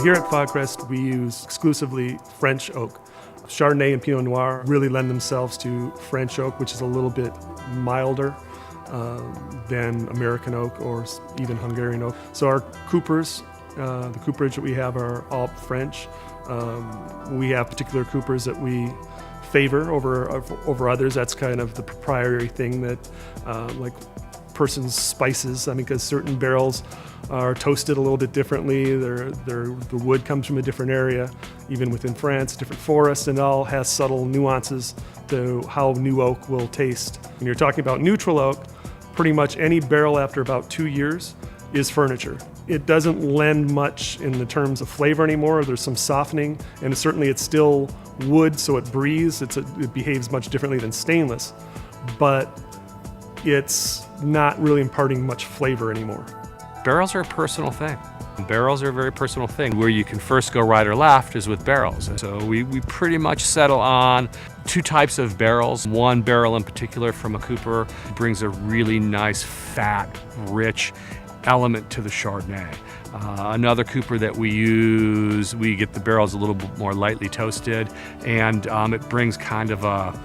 Here at Fogcrest, we use exclusively French oak. Chardonnay and Pinot Noir really lend themselves to French oak, which is a little bit milder than American oak or even Hungarian oak. So our coopers, the cooperage that we have are all French. We have particular coopers that we favor over others. That's kind of the proprietary thing that like person's spices. I mean, because certain barrels are toasted a little bit differently. The wood comes from a different area, even within France, different forests, and it all has subtle nuances to how new oak will taste. When you're talking about neutral oak, pretty much any barrel after about 2 years is furniture. It doesn't lend much in the terms of flavor anymore. There's some softening, and certainly it's still wood, so it breathes. It behaves much differently than stainless, but it's not really imparting much flavor anymore. Barrels are a personal thing. Barrels are a very personal thing. Where you can first go right or left is with barrels. So we pretty much settle on 2 types of barrels. One barrel in particular from a cooper brings a really nice, fat, rich element to the Chardonnay. Another cooper that we use, we get the barrels a little bit more lightly toasted, and it brings kind of a,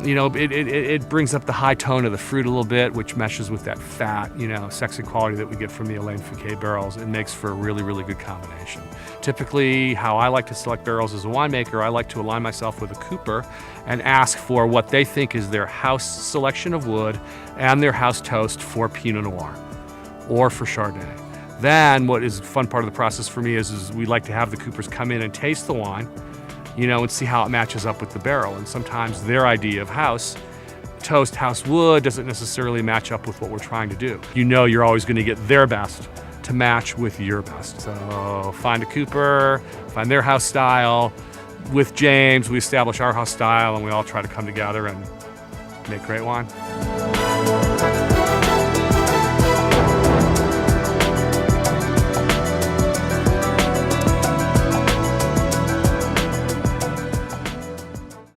it brings up the high tone of the fruit a little bit, which meshes with that fat, sexy quality that we get from the Alain Fouquet barrels. It makes for a really, really good combination. Typically, how I like to select barrels as a winemaker, I like to align myself with a cooper and ask for what they think is their house selection of wood and their house toast for Pinot Noir or for Chardonnay. Then what is the fun part of the process for me is we like to have the coopers come in and taste the wine, and see how it matches up with the barrel. And sometimes their idea of house toast, house wood doesn't necessarily match up with what we're trying to do. You're always going to get their best to match with your best. So find a cooper, find their house style. With James, we establish our house style, and we all try to come together and make great wine.